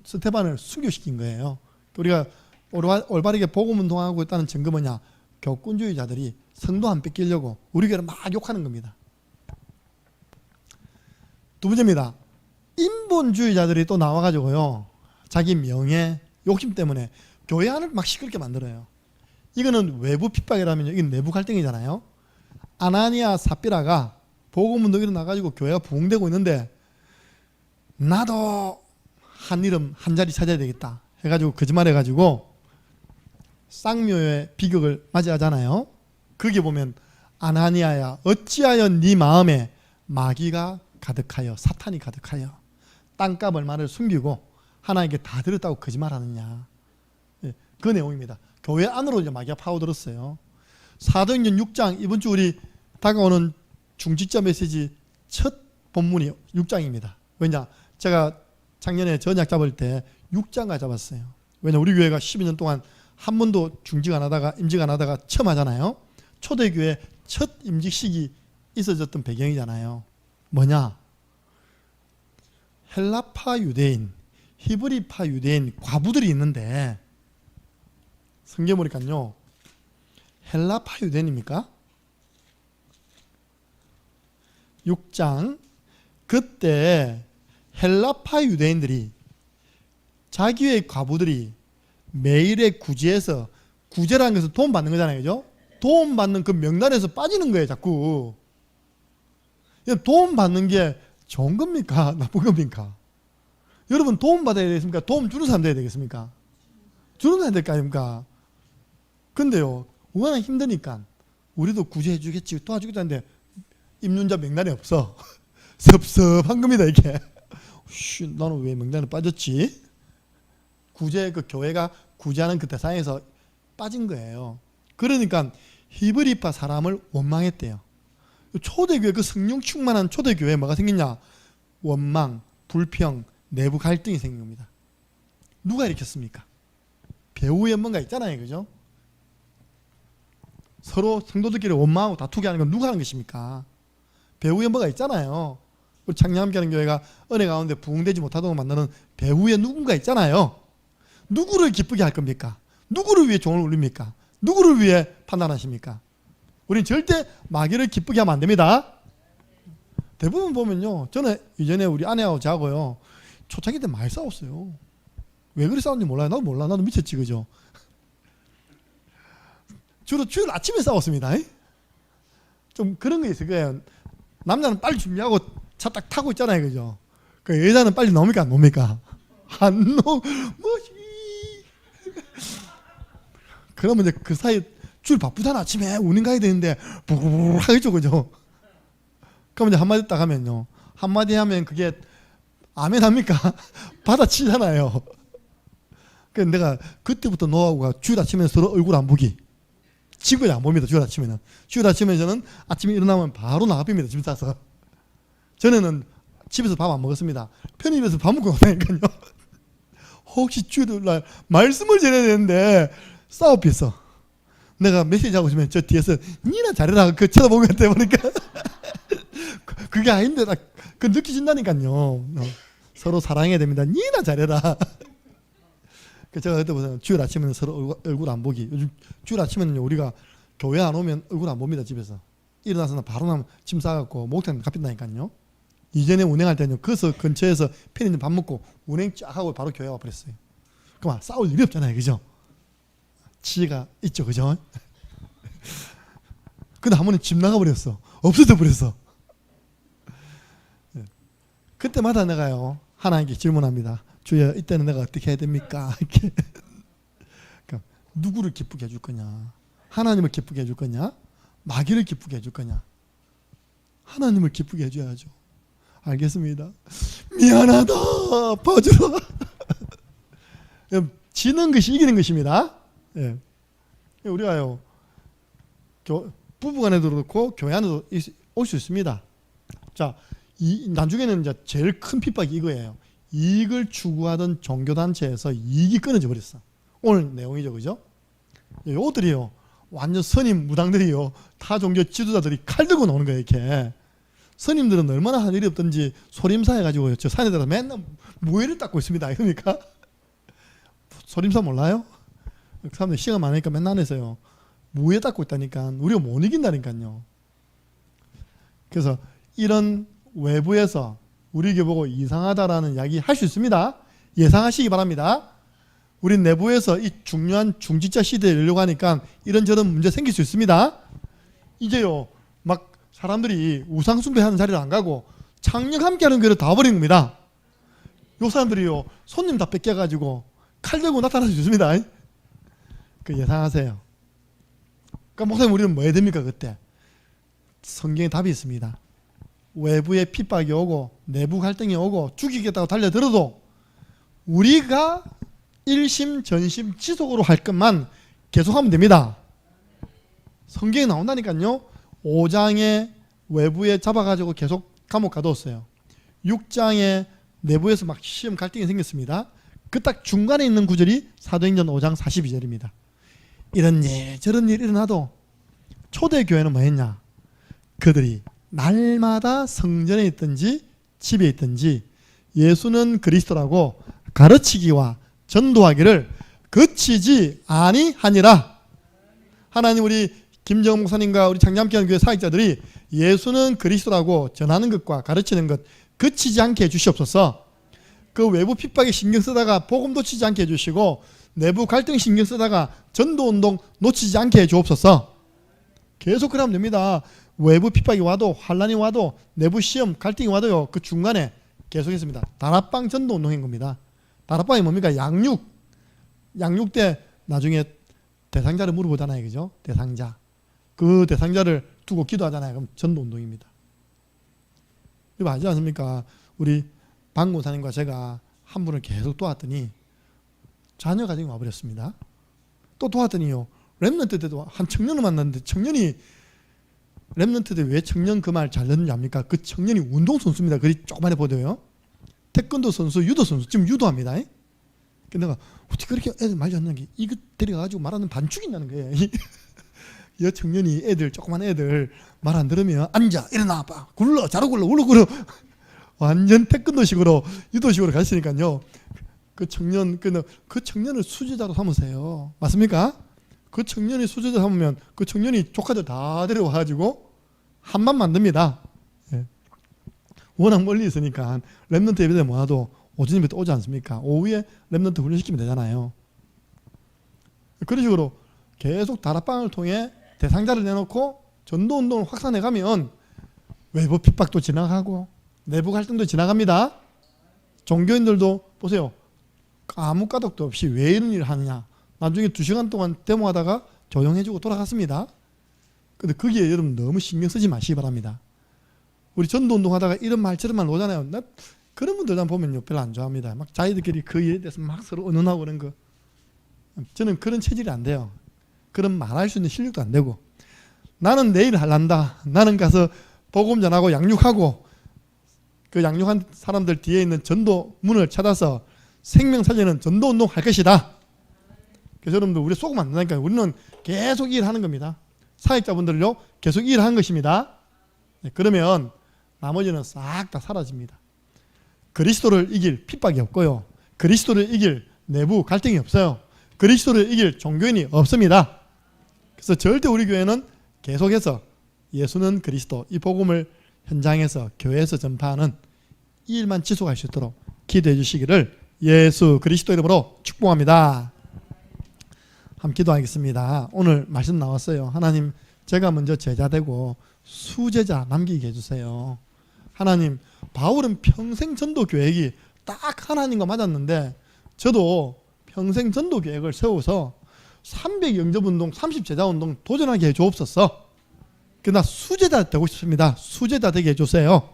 스테반을 순교시킨 거예요. 우리가 올바르게 복음 운동하고 있다는 증거 뭐냐? 교권주의자들이 성도 안 뺏기려고 우리 교회를 막 욕하는 겁니다. 두 번째입니다. 인본주의자들이 또 나와가지고요 자기 명예 욕심 때문에 교회 안을 막 시끄럽게 만들어요. 이거는 외부 핍박이라면 이건 내부 갈등이잖아요. 아나니아 삽비라가 복음 운동이 일어나가지고 교회가 부흥되고 있는데 나도 한 이름 한 자리 찾아야 되겠다 해가지고 거짓말해가지고 쌍묘의 비극을 맞이하잖아요. 거기 보면 아나니아야 어찌하여 네 마음에 마귀가 가득하여 사탄이 가득하여 땅값 얼마를 숨기고 하나님께 다 드렸다고 거짓말하느냐. 그 내용입니다. 교회 안으로 이제 마귀가 파고들었어요. 사도행전 6장 이번 주 우리 다가오는 중직자 메시지 첫 본문이 6장입니다. 왜냐? 제가 작년에 전약 잡을 때 6장까지 잡았어요. 왜냐 우리 교회가 12년 동안 한 번도 중직 안 하다가 임직 안 하다가 처음 하잖아요. 초대교회 첫 임직식이 있어졌던 배경이잖아요. 뭐냐? 헬라파 유대인, 히브리파 유대인 과부들이 있는데 성경 보니까요. 헬라파 유대인입니까? 6장 그때 헬라파 유대인들이 자기의 과부들이 매일의 구제에서 구제라는 것은 도움 받는 거잖아요. 그죠? 도움 받는 그 명단에서 빠지는 거예요. 자꾸. 도움 받는 게 좋은 겁니까? 나쁜 겁니까? 여러분 도움 받아야 되겠습니까? 도움 주는 사람 돼야 되겠습니까? 주는 사람 될 거 아닙니까? 근데요. 워낙 힘드니까 우리도 구제해 주겠지 도와주겠다는데 입문자 명단이 없어. 섭섭한 겁니다. 이게. 나는 왜 명단에 빠졌지? 구제 그 교회가 구제하는 그 대상에서 빠진 거예요. 그러니까 히브리파 사람을 원망했대요. 초대교회 그 성령 충만한 초대교회에 뭐가 생겼냐? 원망, 불평, 내부 갈등이 생긴 겁니다. 누가 일으켰습니까? 배후에 뭔가 있잖아요. 그죠? 서로 성도들끼리 원망하고 다투게 하는 건 누가 하는 것입니까? 배후에 뭐가 있잖아요. 우리 창녕함께하는 교회가 은혜 가운데 부흥되지 못하도록 만드는 배후에 누군가 있잖아요. 누구를 기쁘게 할 겁니까? 누구를 위해 종을 울립니까? 누구를 위해 판단하십니까? 우린 절대 마귀를 기쁘게 하면 안 됩니다. 대부분 보면요. 저는 이전에 우리 아내하고 저하고요. 초창기 때 많이 싸웠어요. 왜 그리 싸웠는지 몰라요. 나도 몰라. 나도 미쳤지. 그죠? 주로 주일 아침에 싸웠습니다. 좀 그런 게 있을 거예요. 남자는 빨리 준비하고 차 딱 타고 있잖아요. 그죠? 그 여자는 빨리 나옵니까? 안 나옵니까? 안 나오, 뭐지? 그러면 이제 그 사이 줄 바쁘잖아. 아침에 운행 가야 되는데 부르르 하겠죠. 그죠? 그럼 이제 한마디 딱 하면요. 한마디 하면 그게 아멘 합니까? 받아치잖아요. 그래서 내가 그때부터 너하고가 주일 아침에 서로 얼굴 안 보기. 지금까지 안 봅니다. 주일 아침에는. 주일 아침에 저는 아침에 일어나면 바로 나갑니다. 집 싸서. 전에는 집에서 밥 안 먹었습니다. 편의점에서 밥 먹고 나다니까요. 혹시 주일날 말씀을 전해야 되는데 싸워비었어. 내가 메시지하고 있으면 저 뒤에서 니나 잘해라 그 쳐다보는 것 같아 보니까 그게 아닌데 그 느껴진다니까요. 서로 사랑해야 됩니다. 니나 잘해라. 제가 그때 보세요. 주일 아침에는 서로 얼굴 안 보기. 요즘 주일 아침에는 우리가 교회 안 오면 얼굴 안 봅니다. 집에서. 일어나서 바로 나면 짐 싸갖고 목욕탕 갚힌다니까요. 이전에 운행할 때는 그래서 근처에서 편의점 밥 먹고 운행 쫙 하고 바로 교회 와버렸어요. 그만 싸울 일이 없잖아요. 그죠? 지혜가 있죠. 그죠? 근데 한 번에 집 나가버렸어. 없어져 버렸어. 그때마다 내가요. 하나님께 질문합니다. 주여 이때는 내가 어떻게 해야 됩니까? 이렇게. 그러니까 누구를 기쁘게 해줄 거냐? 하나님을 기쁘게 해줄 거냐? 마귀를 기쁘게 해줄 거냐? 하나님을 기쁘게 해줘야죠. 알겠습니다. 미안하다. 봐주라. 지는 것이 이기는 것입니다. 예. 우리가요. 부부간에도 그렇고 교회 안에도 올 수 있습니다. 자, 나중에는 이제 제일 큰 핍박이 이거예요. 이익을 추구하던 종교단체에서 이익이 끊어져 버렸어. 오늘 내용이죠. 그죠? 요들이요. 완전 선임 무당들이요. 타 종교 지도자들이 칼 들고 나오는 거예요. 이렇게. 선임들은 얼마나 할 일이 없든지 소림사 해가지고 저 산에 들어서 맨날 무예를 닦고 있습니다. 그러니까 소림사 몰라요? 사람들 시간 많으니까 맨날 해서요. 무예 닦고 있다니까 우리가 못 이긴다니까요. 그래서 이런 외부에서 우리에게 보고 이상하다라는 이야기 할 수 있습니다. 예상하시기 바랍니다. 우리 내부에서 이 중요한 중직자 시대에 이르려고 하니까 이런저런 문제 생길 수 있습니다. 이제요 막 사람들이 우상숭배하는 자리를 안 가고 창녕 함께하는 교회를 다 버린 겁니다. 요 사람들이요 손님 다 뺏겨가지고 칼 들고 나타날 수 있습니다. 그 예상하세요. 그러니까 목사님 우리는 뭐 해야 됩니까 그때? 성경에 답이 있습니다. 외부의 핍박이 오고 내부 갈등이 오고 죽이겠다고 달려들어도 우리가 일심 전심 지속으로 할 것만 계속하면 됩니다. 성경에 나온다니까요. 5장에 외부에 잡아가지고 계속 감옥 가두었어요. 6장에 내부에서 막 시험 갈등이 생겼습니다. 그 딱 중간에 있는 구절이 사도행전 5장 42절입니다. 이런 일 저런 일이 일어나도 초대교회는 뭐 했냐? 그들이 날마다 성전에 있든지 집에 있든지 예수는 그리스도라고 가르치기와 전도하기를 그치지 아니하니라. 하나님 우리 김정은 목사님과 우리 장남교회 교회 사역자들이 예수는 그리스도라고 전하는 것과 가르치는 것 그치지 않게 해주시옵소서. 그 외부 핍박에 신경 쓰다가 복음 놓치지 않게 해주시고 내부 갈등 신경 쓰다가 전도운동 놓치지 않게 해주옵소서. 계속 그러면 됩니다. 외부 핍박이 와도 환란이 와도 내부 시험 갈등이 와도요, 그 중간에 계속했습니다. 다락방 전도운동인 겁니다. 다락방이 뭡니까? 양육 때 나중에 대상자를 물어보잖아요. 그죠? 대상자. 그 대상자를 두고 기도하잖아요. 그럼 전도운동입니다. 이거 알지 않습니까? 우리 박무사님과 제가 한 분을 계속 도왔더니 자녀 가정이 와버렸습니다. 또 도왔더니요, 렘넌트 때도 한 청년을 만났는데 청년이 렘넌트 때 왜 청년 그 말 잘 듣는지 압니까? 그 청년이 운동선수입니다. 그리 조그만해 보여요. 태권도 선수, 유도 선수, 지금 유도합니다. 근데 내가 어떻게 그렇게 애들 말 잘 듣는 게 이거 데려가가지고 말하는 반죽이 있다는 거예요. 여 청년이 조그만 애들 말 안 들으면 앉아, 일어나, 봐, 굴러, 자로 굴러, 울러. 완전 태권도식으로 유도식으로 가르치니까요. 그 청년을 수제자로 삼으세요. 맞습니까? 그 청년이 수제자 삼으면 그 청년이 조카들 다 데려와가지고 한만 만듭니다. 예. 워낙 멀리 있으니까 렘넌트 예배대 모아도 오전 예배 때 오지 않습니까? 오후에 렘넌트 훈련시키면 되잖아요. 그런 식으로 계속 다락방을 통해 대상자를 내놓고 전도운동을 확산해가면 외부 핍박도 지나가고 내부 갈등도 지나갑니다. 종교인들도 보세요. 아무 까닭도 없이 왜 이런 일을 하느냐. 나중에 2시간 동안 데모하다가 조용해지고 돌아갔습니다. 근데 거기에 여러분 너무 신경 쓰지 마시기 바랍니다. 우리 전도운동 하다가 이런 말 저런 말 오잖아요. 나 그런 분들만 보면요 별로 안 좋아합니다. 막 자기들끼리 그 일에 대해서 막 서로 의논하고 그런 거. 저는 그런 체질이 안 돼요. 그런 말할 수 있는 실력도 안 되고. 나는 내일 할란다. 나는 가서 복음 전하고 양육하고 그 양육한 사람들 뒤에 있는 전도 문을 찾아서 생명 살리는 전도운동 할 것이다. 그래서 여러분들 우리 속으면 안 된다니까요. 우리는 계속 일하는 겁니다. 사역자분들요 계속 일하는 것입니다. 그러면 나머지는 싹 다 사라집니다. 그리스도를 이길 핍박이 없고요. 그리스도를 이길 내부 갈등이 없어요. 그리스도를 이길 종교인이 없습니다. 그래서 절대 우리 교회는 계속해서 예수는 그리스도 이 복음을 현장에서 교회에서 전파하는 이 일만 지속할 수 있도록 기도해 주시기를 예수 그리스도 이름으로 축복합니다. 함께 기도하겠습니다. 오늘 말씀 나왔어요. 하나님 제가 먼저 제자 되고 수제자 남기게 해주세요. 하나님 바울은 평생 전도 계획이 딱 하나님과 맞았는데 저도 평생 전도 계획을 세워서 300영접운동 30제자운동 도전하게 해주옵소서. 그러나 수제자 되고 싶습니다. 수제자 되게 해주세요.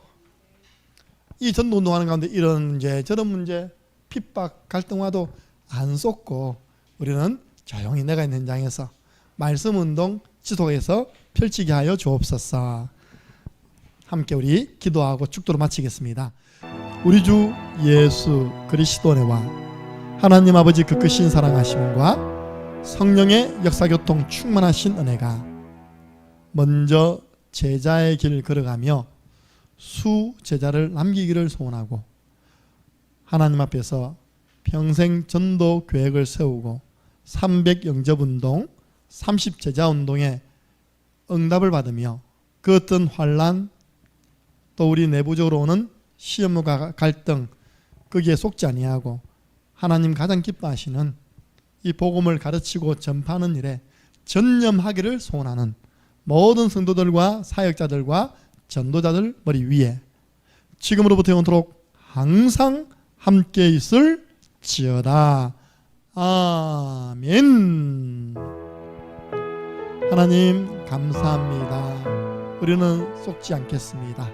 이 전도운동하는 가운데 이런 문제 저런 문제 핍박 갈등 와도 안 쏟고 우리는 조용히 내가 있는 현장에서 말씀운동 지속해서 펼치게 하여 주옵소서. 함께 우리 기도하고 축도로 마치겠습니다. 우리 주 예수 그리스도의 은혜와 하나님 아버지 그 크신 사랑하심과 성령의 역사교통 충만하신 은혜가 먼저 제자의 길을 걸어가며 수제자를 남기기를 소원하고 하나님 앞에서 평생 전도 계획을 세우고 300영접운동 30제자운동에 응답을 받으며 그 어떤 환난 또 우리 내부적으로 오는 시험과 갈등 거기에 속지 아니하고 하나님 가장 기뻐하시는 이 복음을 가르치고 전파하는 일에 전념하기를 소원하는 모든 성도들과 사역자들과 전도자들 머리 위에 지금으로부터 영원토록 항상 함께 있을지어다. 아멘. 하나님 감사합니다. 우리는 속지 않겠습니다.